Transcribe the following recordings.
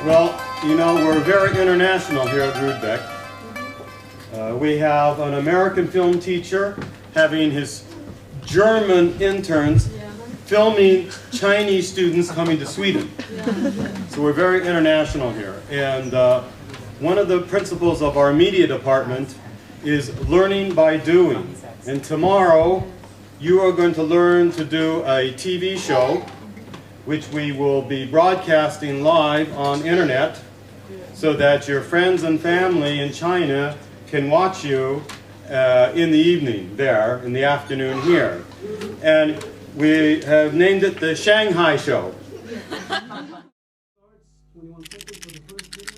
Well, you know, we're very international here at Rudbeck. We have an American film teacher having his German interns filming Chinese students coming to Sweden. So we're very international here. And one of the principles of our media department is learning by doing. And tomorrow, you are going to learn to do a TV show, which we will be broadcasting live on internet, so that your friends and family in China can watch you in the evening there, in the afternoon here. And we have named it the Shanghai Show. 21 seconds for the first video.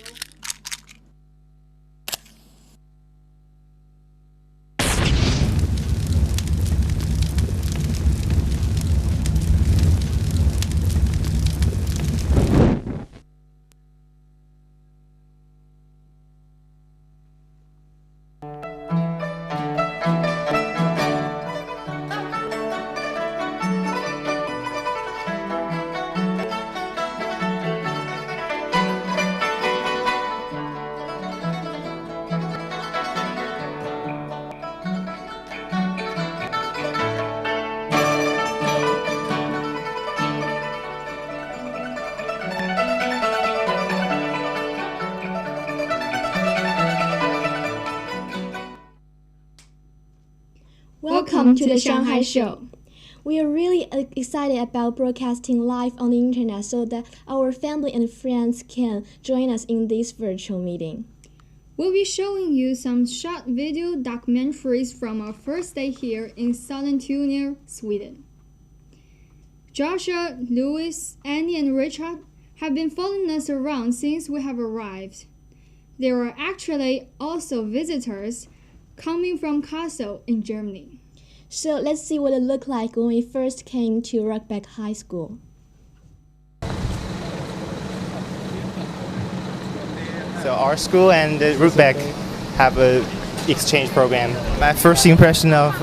Welcome to the Shanghai Show. We are really excited about broadcasting live on the internet so that our family and friends can join us in this virtual meeting. We'll be showing you some short video documentaries from our first day here in southern Tuner, Sweden. Joshua, Louis, Annie, and Richard have been following us around since we have arrived. They were actually also visitors coming from Kassel in Germany. So let's see what it looked like when we first came to Rudbeck High School. So our school and Rudbeck have a exchange program. My first impression of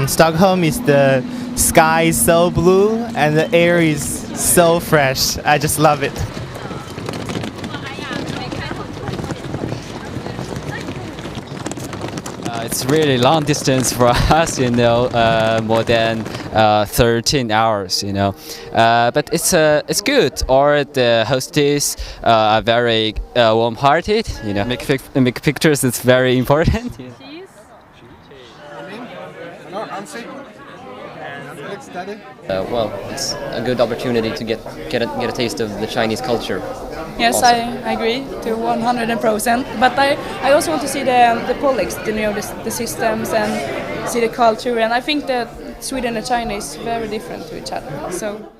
Stockholm is the sky is so blue and the air is so fresh. I just love it. It's really long distance for us, more than 13 hours, But it's good. Or the hostess are very warm-hearted, Make pictures is very important. Well, it's a good opportunity to get a taste of the Chinese culture. Yes, also. I agree to 100%. But I also want to see the politics, the systems, and see the culture. And I think that Sweden and China is very different to each other. So.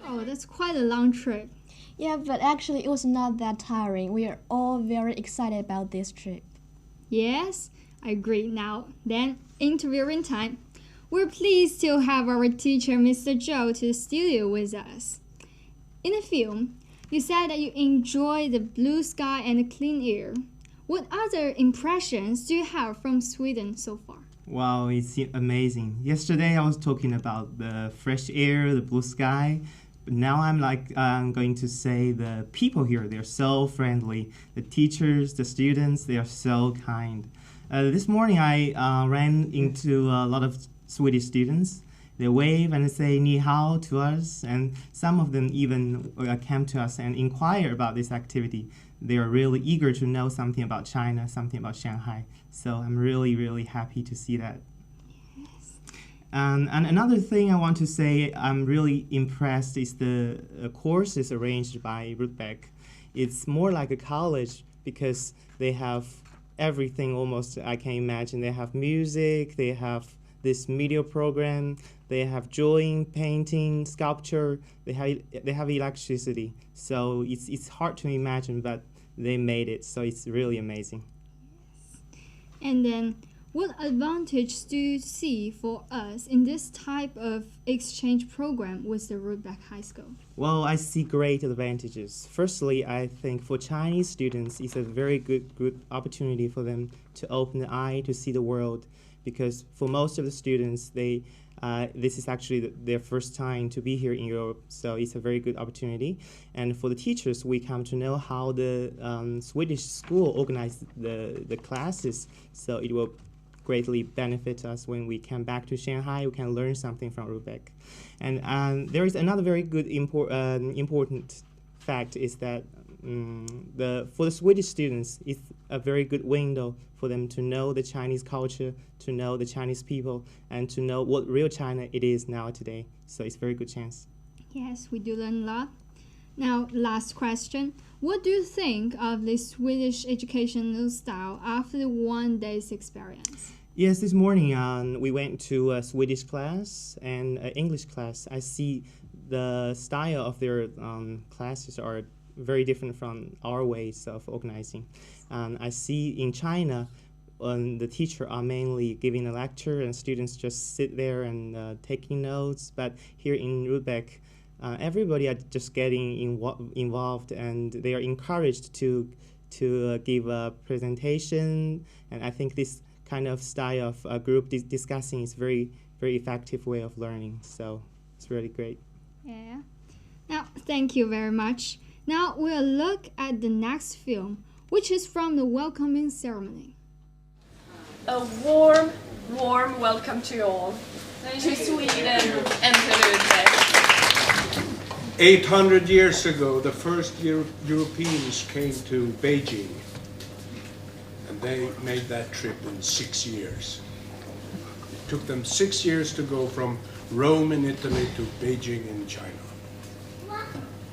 Oh, that's quite a long trip. Yeah, but actually it was not that tiring. We are all very excited about this trip. Yes, I agree. Now, then, interviewing time. We're pleased to have our teacher, Mr. Zhou, to the studio with us. In the film, you said that you enjoy the blue sky and the clean air. What other impressions do you have from Sweden so far? Wow, it's amazing. Yesterday I was talking about the fresh air, the blue sky. But now I'm going to say the people here, they're so friendly. The teachers, the students, they are so kind. This morning I ran into a lot of Swedish students. They wave and say ni hao to us, and some of them even came to us and inquire about this activity. They are really eager to know something about China, something about Shanghai. So I'm really, really happy to see that. Yes. And another thing I want to say I'm really impressed is the course is arranged by Rudbeck. It's more like a college because they have everything almost I can imagine. They have music, they have this media program, they have drawing, painting, sculpture, they have electricity. So it's hard to imagine, but they made it, so it's really amazing. And then, what advantage do you see for us in this type of exchange program with the Rudbeck High School? Well, I see great advantages. Firstly, I think for Chinese students, it's a very good opportunity for them to open the eye to see the world, because for most of the students, they This is actually their first time to be here in Europe, so it's a very good opportunity. And for the teachers, we come to know how the Swedish school organized the classes, so it will greatly benefit us when we come back to Shanghai. We can learn something from Rudbeck. And there is another very good important fact is that for the Swedish students, it's a very good window for them to know the Chinese culture, to know the Chinese people, and to know what real China it is now today. So it's a very good chance. Yes, we do learn a lot. Now, last question. What do you think of the Swedish educational style after the 1 day's experience? Yes, this morning we went to a Swedish class and an English class. I see the style of their classes are very different from our ways of organizing. I see in China, the teacher are mainly giving a lecture and students just sit there and taking notes. But here in Rudbeck, everybody are just getting involved, and they are encouraged to give a presentation. And I think this kind of style of group discussing is very effective way of learning. So it's really great. Yeah. Now, thank you very much. Now we'll look at the next film, which is from the welcoming ceremony. A warm welcome to you all to Sweden and to Rudbeck. 800 years ago, the first Europeans came to Beijing, and they made that trip in 6 years. It took them 6 years to go from Rome in Italy to Beijing in China.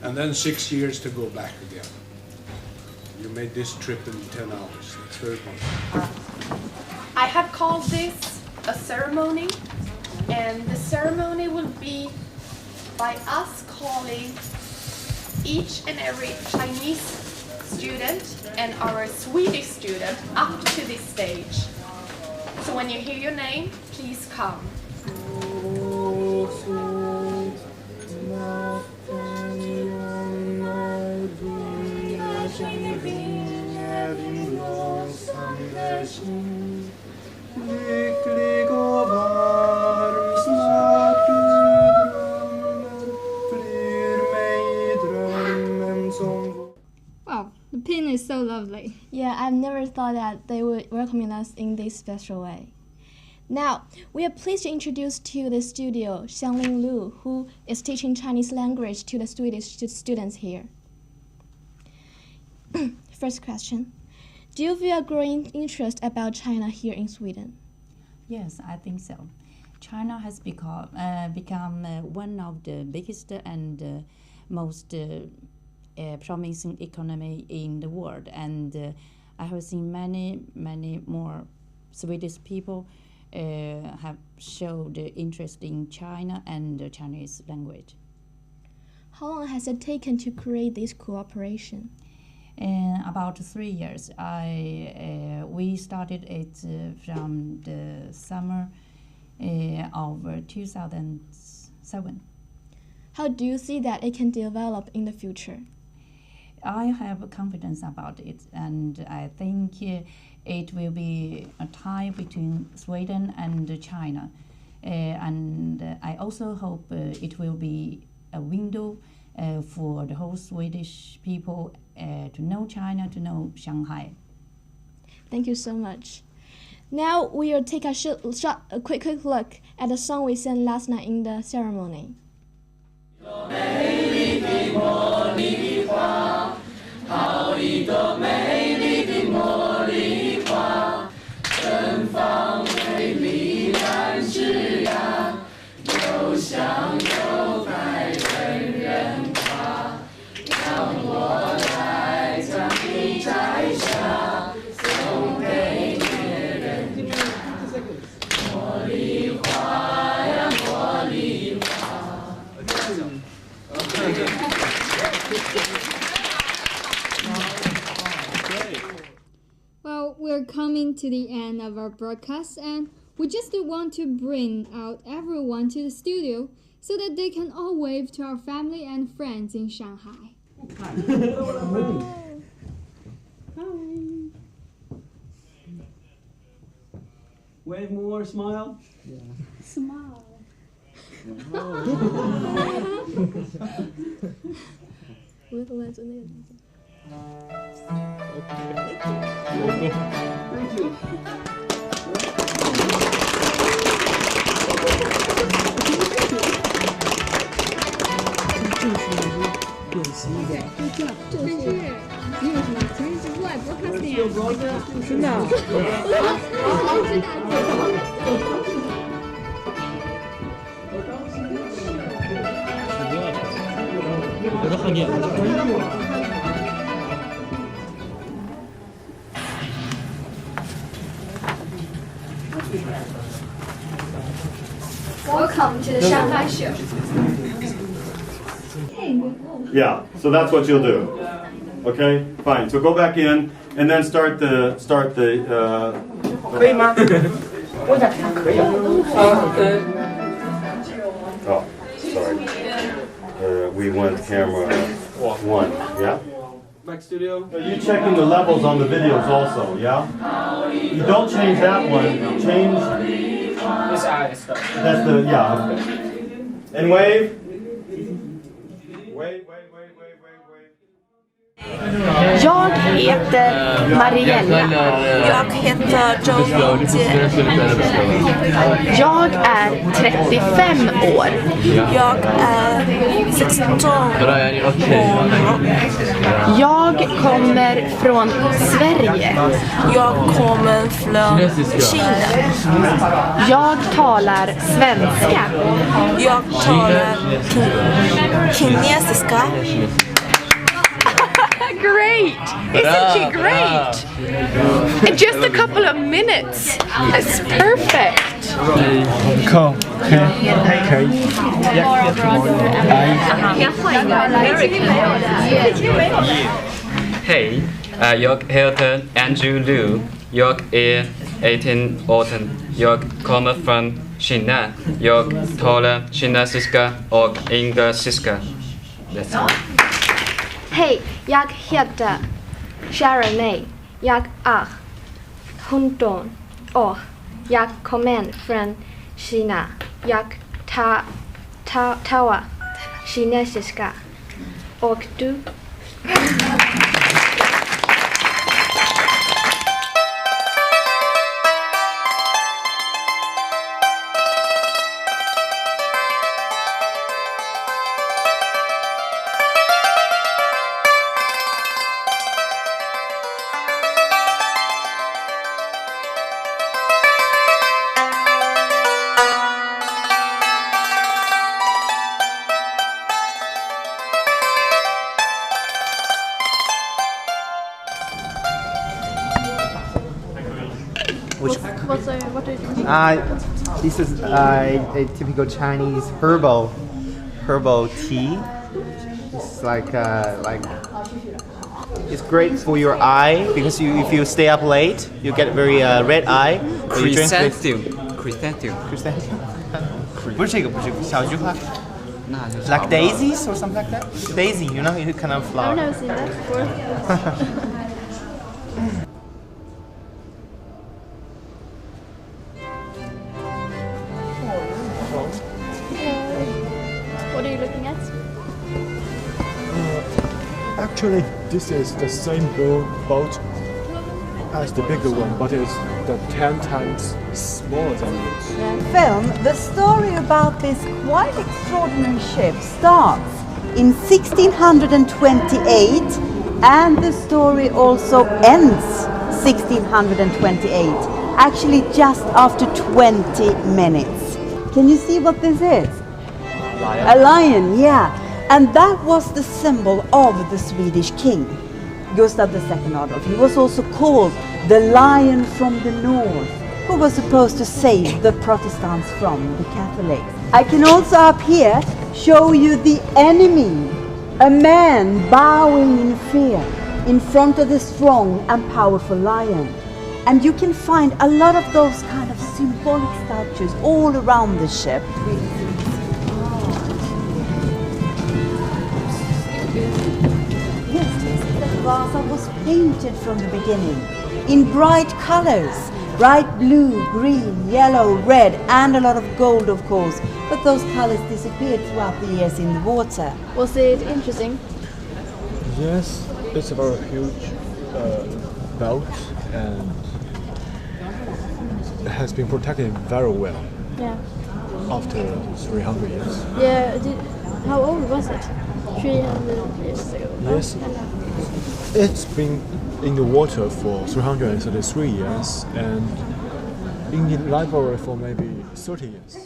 And then 6 years to go back again. You made this trip in 10 hours. That's very good. I have called this a ceremony, and the ceremony will be by us calling each and every Chinese student and our Swedish student up to this stage. So when you hear your name, please come. Wow, the pin is so lovely. Yeah, I've never thought that they would welcome us in this special way. Now, we are pleased to introduce to the studio Xianglin Lu, who is teaching Chinese language to the Swedish students here. First question. Do you feel a growing interest about China here in Sweden? Yes, I think so. China has become one of the biggest and most promising economy in the world, and I have seen many more Swedish people have showed interest in China and the Chinese language. How long has it taken to create this cooperation? About 3 years. We started it from the summer of 2007. How do you see that it can develop in the future? I have confidence about it, and I think it will be a tie between Sweden and China. And I also hope it will be a window for the whole Swedish people to know China, to know Shanghai. Thank you so much. Now we will take a quick look at the song we sang last night in the ceremony. Well, we're coming to the end of our broadcast, and we just want to bring out everyone to the studio so that they can all wave to our family and friends in Shanghai. Wave more, smile. Smile. Welcome to the Shanghai show. Yeah, so that's what you'll do. Okay, fine. So go back in and then start the. 可以吗？我想看可以啊。Oh, sorry. We want camera 1. Yeah. Back studio. You checking the levels on the videos also, yeah? You don't change that one. Change. That's the yeah. And wave. Wave. Jag heter Mariella. Jag heter Joe. Jag är 35 år. Jag är 16 år. Jag kommer från Sverige. Jag kommer från Kina. Jag talar svenska. Jag talar kinesiska. Great! Isn't she great? In just a couple of minutes. It's perfect. Cool. Okay. Hej, jag heter Andrew Liu. Jag är 18 år. Jag kommer från Kina. Jag talar kinesiska och engelska. That's all. Hej, jag heter Sharon. Jag är 17 år. Jag kommer från Kina. Jag talar kinesiska. Och du? What do you think? This is a typical Chinese herbal tea. It's like it's great for your eye because if you stay up late, you get very red eye. Chrysanthemum. 不是这个，小菊花。Like daisies or something like that? Daisy, you know, you kind of flower. I've never seen that before. What are you looking at? Actually, this is the same boat as the bigger one, but it's the 10 times smaller than it. Film, the story about this quite extraordinary ship starts in 1628 and the story also ends 1628, actually just after 20 minutes. Can you see what this is? A lion, yeah. And that was the symbol of the Swedish king, Gustav II Adolf. He was also called the Lion from the North, who was supposed to save the Protestants from the Catholics. I can also up here show you the enemy, a man bowing in fear in front of the strong and powerful lion. And you can find a lot of those kind of symbolic statues all around the ship. Vasa was painted from the beginning in bright colors, bright blue, green, yellow, red, and a lot of gold, of course, but those colors disappeared throughout the years in the water. Was it interesting? Yes, it's a very huge boat and it has been protected very well Yeah. after 300 years. Yeah. How old was it? 300 years ago. Yes, it's been in the water for 333 years and in the library for maybe 30 years.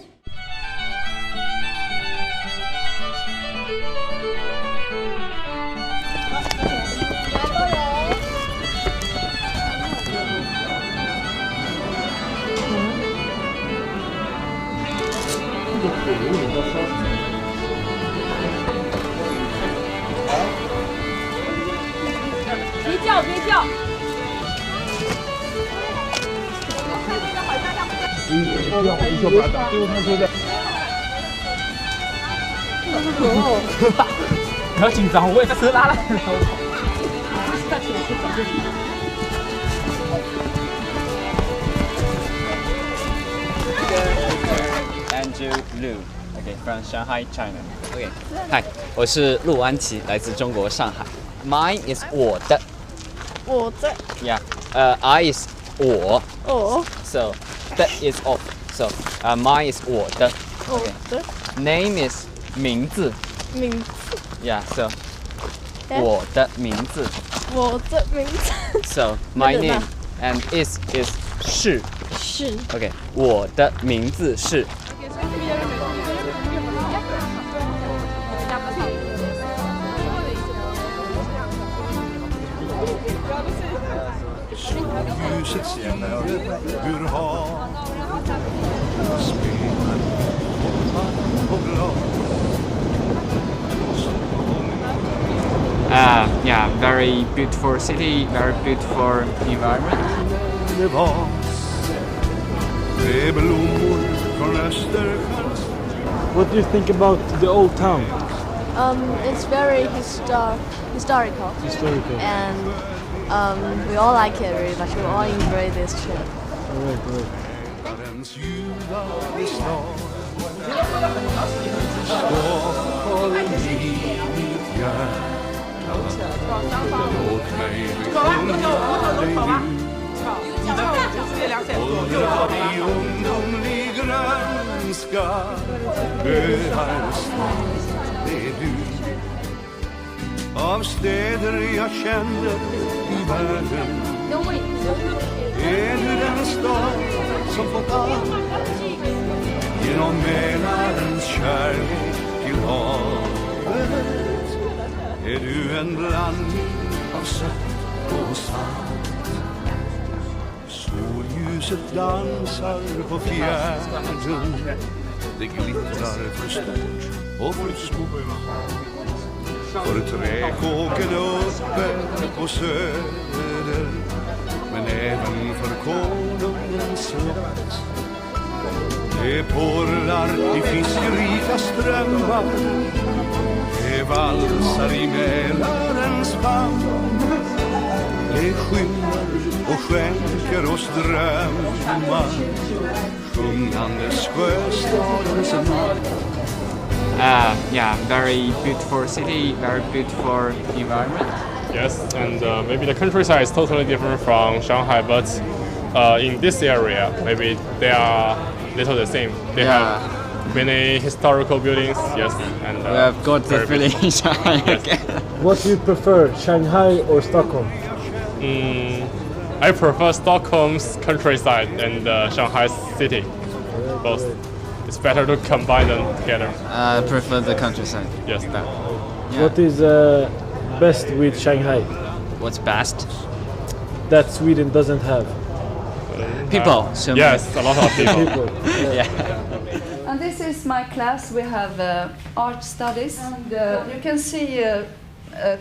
Andrew Liu, okay, from Shanghai, China. Okay, hi， 我是陆安琪，来自中国上海。Mine is 我的。我的。Yeah, I is 我。哦。So that is of. So mine is 我的。我的。Name is 名字。名字。Yeah, so 我的名字。我的名字。So my name and is 是。是。Okay, 我的名字是。Solljuset skimrar ur hav. Spelar och glad. Yeah, very beautiful city, very beautiful environment. Det var med blommor från Östersjön. What do you think about the old town? It's very historical. Historical. And we all like it really much. We all enjoy this trip. Right. Världens ljuva stad. Stockholm i mitt hjärta. Låt mig besjunga dig du. Åldrar i ungdomlig grönska. Öar snart, det är du. Av städer jag kände i världen är du den stad som fått allt genom Mälarens kärlek till havet. Är du en blandning av sött och salt. Solljuset dansar på fjärden. Det glittrar för stort och för smått. För träkåken uppe på söder, men även för konungens slott. Det porlar i fiskrika strömmar, det valsar i Mälarens famn. Det skymmer och skänker oss drömmar, sjungandes sjöstadens namn. Yeah, very beautiful city, very beautiful environment. Yes, and maybe the countryside is totally different from Shanghai, but in this area, maybe they are little the same. They have many historical buildings, yes. And we have got the feeling in Shanghai. Yes. What do you prefer, Shanghai or Stockholm? I prefer Stockholm's countryside and Shanghai city, both. It's better to combine them together. I prefer the countryside. Yes. What is best with Shanghai? What's best? That Sweden doesn't have. People. Yes, a lot of people. Yeah. And this is my class. We have art studies. And, you can see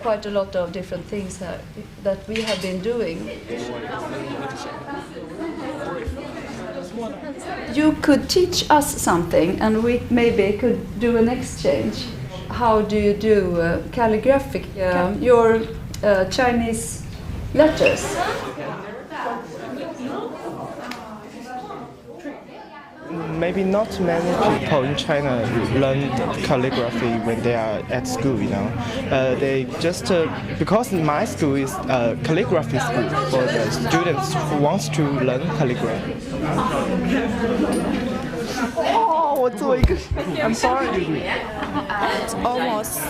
quite a lot of different things that we have been doing. You could teach us something and we maybe could do an exchange. How do you do calligraphic, your Chinese letters? maybe not many people in China learn calligraphy when they are at school, you know. They just, because my school is a calligraphy school for the students who wants to learn calligraphy. I'm sorry. Almost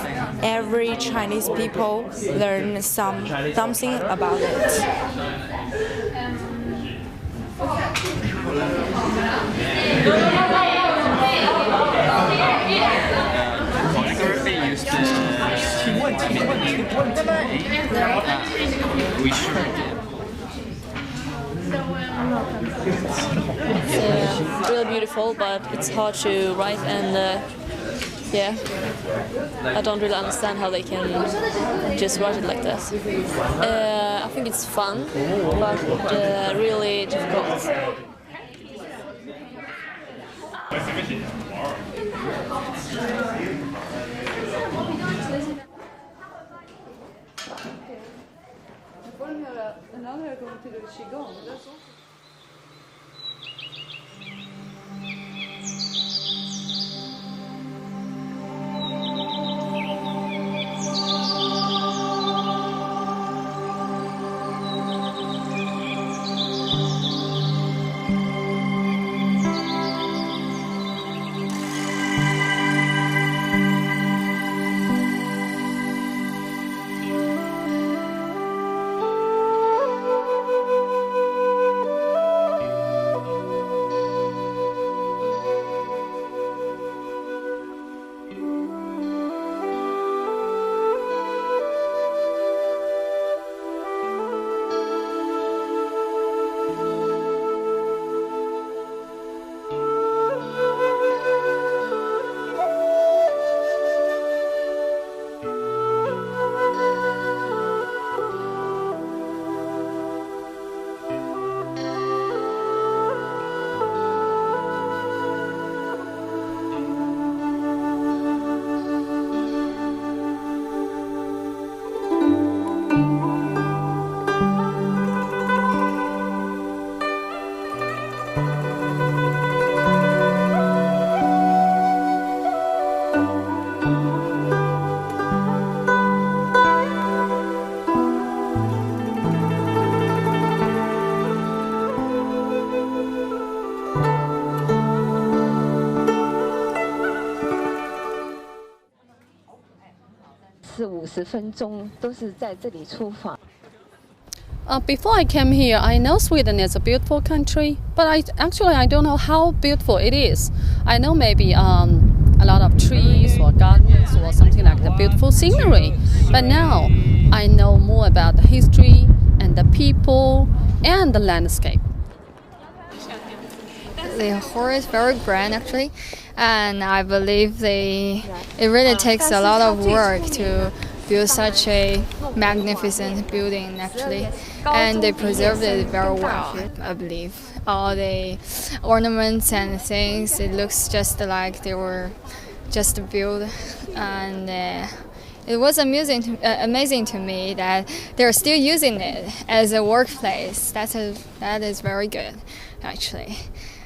every Chinese people learn something about it. Calligraphy used to we sure did. It's really beautiful, but it's hard to write, and yeah, I don't really understand how they can just write it like that. I think it's fun, but really difficult. Before I came here, I know Sweden is a beautiful country, but I don't know how beautiful it is. I know maybe a lot of trees or gardens or something like the beautiful scenery, but now I know more about the history and the people and the landscape. The hall is very grand actually, and I believe it really takes a lot of work to build such a magnificent building actually, and they preserved it very well. I believe all the ornaments and things, it looks just like they were just built, and it was amazing to me that they're still using it as a workplace. That is very good actually,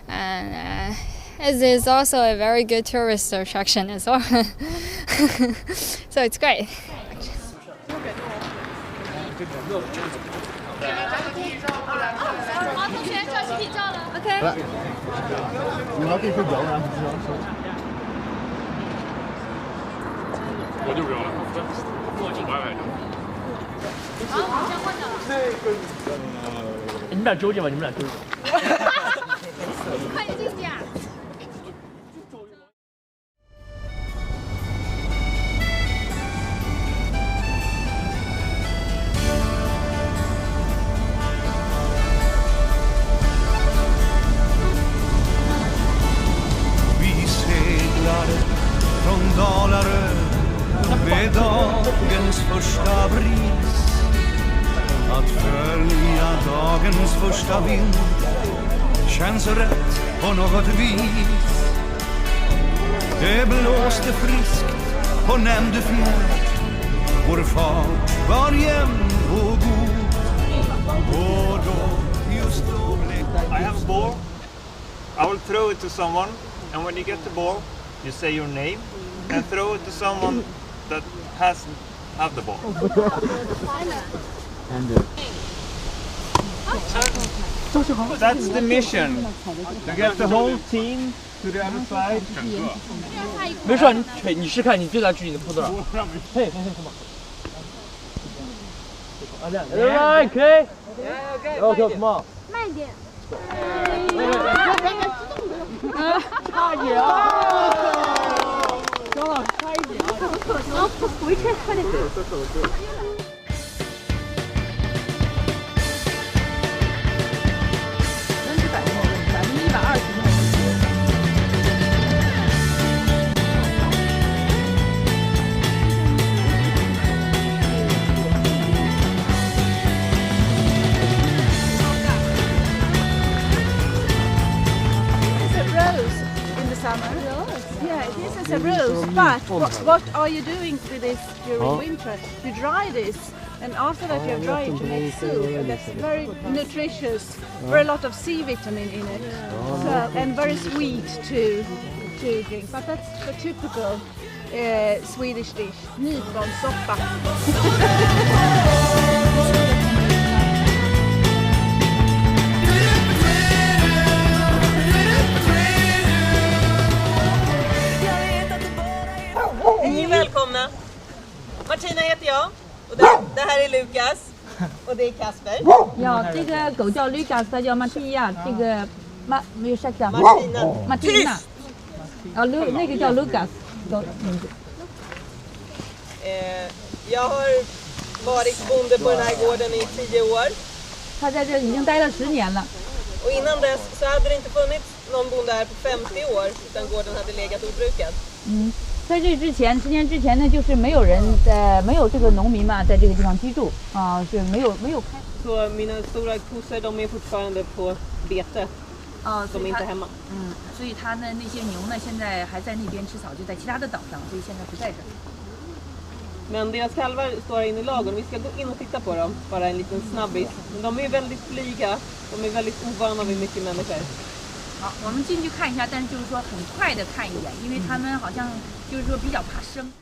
and it is also a very good tourist attraction as well. So it's great. Från Dalarö med dagens första bris. Att följa dagens första vind känns rätt på något vis. Det blåste friskt på nämnde fjärd. Vår fart var jämn och god. Och då, just då blev I have 4. I will throw it to someone, and when you get the ball, you say your name and throw it to someone that hasn't have the ball. That's the mission. To get the whole team to the other side. 没事，你试看，你最大距离能扑多少？嘿，来，可以。OK， come on。慢一点。差一点啊！张老师差一点啊！回去快点。Yeah, this is a rose, but what are you doing with this during winter? You dry this, and after that you dry it to make soup, and that's very nutritious, very lot of C vitamin in it, so, and very sweet to drink. But that's the typical Swedish dish, nyponsoppa. Hej och välkomna! Martina heter jag och det här är Lukas och det är Kasper. Ja, 这个狗叫 Lucas， 它叫 Martina， 这个ursäkta Martina。Ja, 那个叫 Lucas。Jag har varit bonde på den här gården i 10 år. 他在这已经待了10年了。Och innan dess så hade det inte funnits någon bonde här på 50 år utan gården hade legat obrukad. 在这之前，10年之前呢，就是没有这个农民嘛，在这个地方居住啊，是没有开。Så mina stora kossor de är fortfarande på bete. De är inte hemma. 所以他呢那些牛呢现在还在那边吃草，就在其他的岛上，所以现在不在这。Men deras kalvar står här inne i ladugården. Vi ska gå in och titta på dem, bara en liten snabbis. Men de är väldigt blyga. De är väldigt ovana vid mycket människor. 好，我们进去看一下，但是就是说很快的看一眼，因为他们好像就是说比较怕生。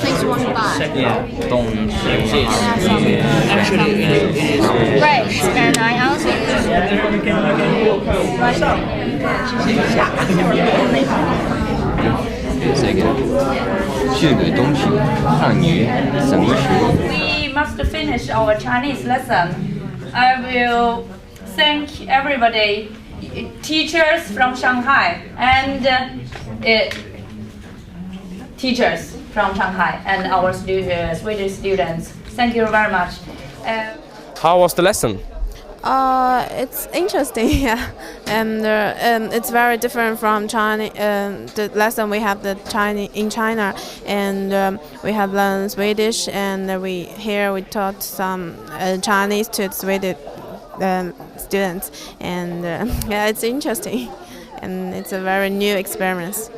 Please wash back. Actually, it is great, and I also We must finish our Chinese lesson. I will thank everybody, teachers from Shanghai and teachers from Shanghai and our Swedish students. Thank you very much. How was the lesson? It's interesting, yeah, and it's very different from China. The lesson we have in China, and we have learned Swedish, and we taught some Chinese to Swedish students, and yeah, it's interesting, and it's a very new experience.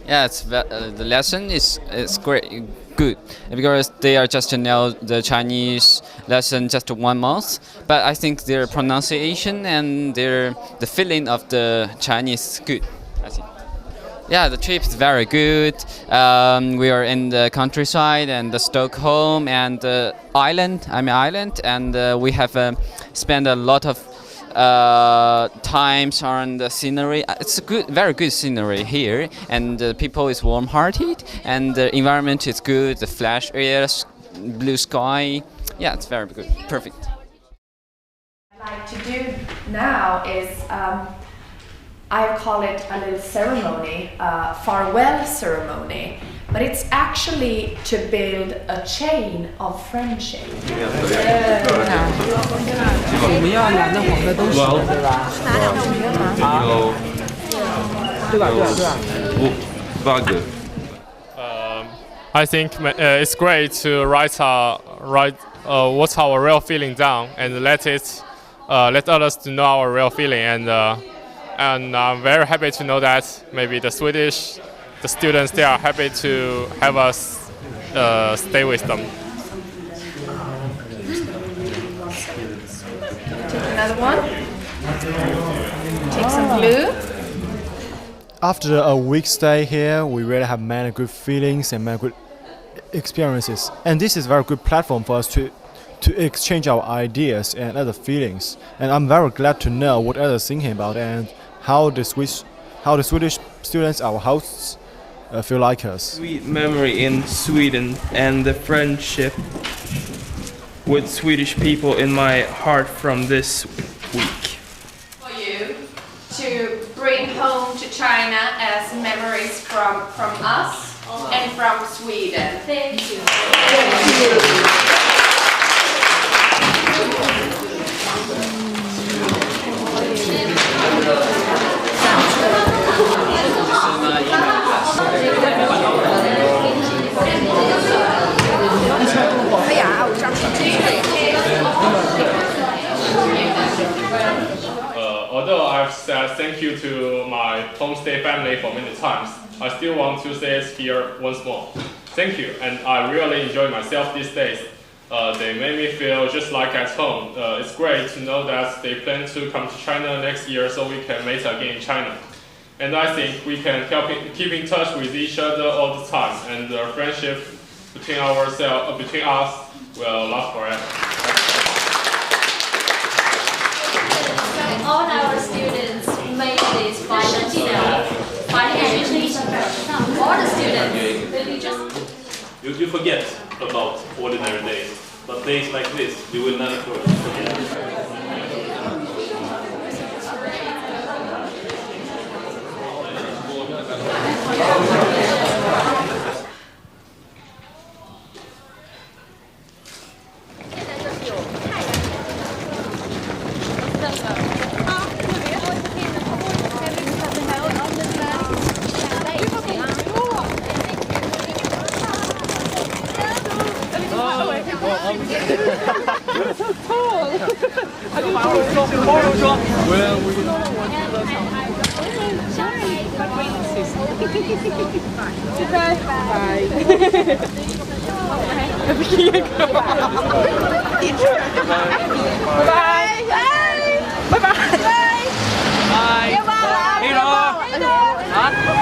Yeah, the lesson is great, good, because they are just the Chinese lesson just 1 month. But I think their pronunciation and the feeling of the Chinese is good, I think. Yeah, the trip is very good. We are in the countryside and the Stockholm and the island. And we have spent a lot of times on the scenery. It's a very good scenery here, and the people is warm-hearted, and the environment is good. The fresh air, blue sky. Yeah, it's very good, perfect. What I'd like to do now is I call it a little ceremony, a farewell ceremony, but it's actually to build a chain of friendship. 我们要两个黄的都行，对吧？对吧？Bug. I think it's great to write what's our real feeling down and let others to know our real feeling, and I'm very happy to know that maybe the students, they are happy to have us stay with them. Take another one. Take some glue. After a week's stay here, we really have many good feelings and many good experiences. And this is a very good platform for us to exchange our ideas and other feelings. And I'm very glad to know what others are thinking about and how the Swedish students, our hosts, feel like us. Sweet memory in Sweden and the friendship with Swedish people in my heart from this week. For you to bring home to China as memories from us and from Sweden. Thank you. Although I've said thank you to my homestay family for many times, I still want to say it here once more. Thank you, and I really enjoy myself these days. They made me feel just like at home. It's great to know that they plan to come to China next year so we can meet again in China. And I think we can keep in touch with each other all the time, and the friendship between us will last forever. All our students made this financial. All the students, you forget about ordinary days, but days like this, you will never forget. You're so tall. Bye. Bye. Bye. Bye.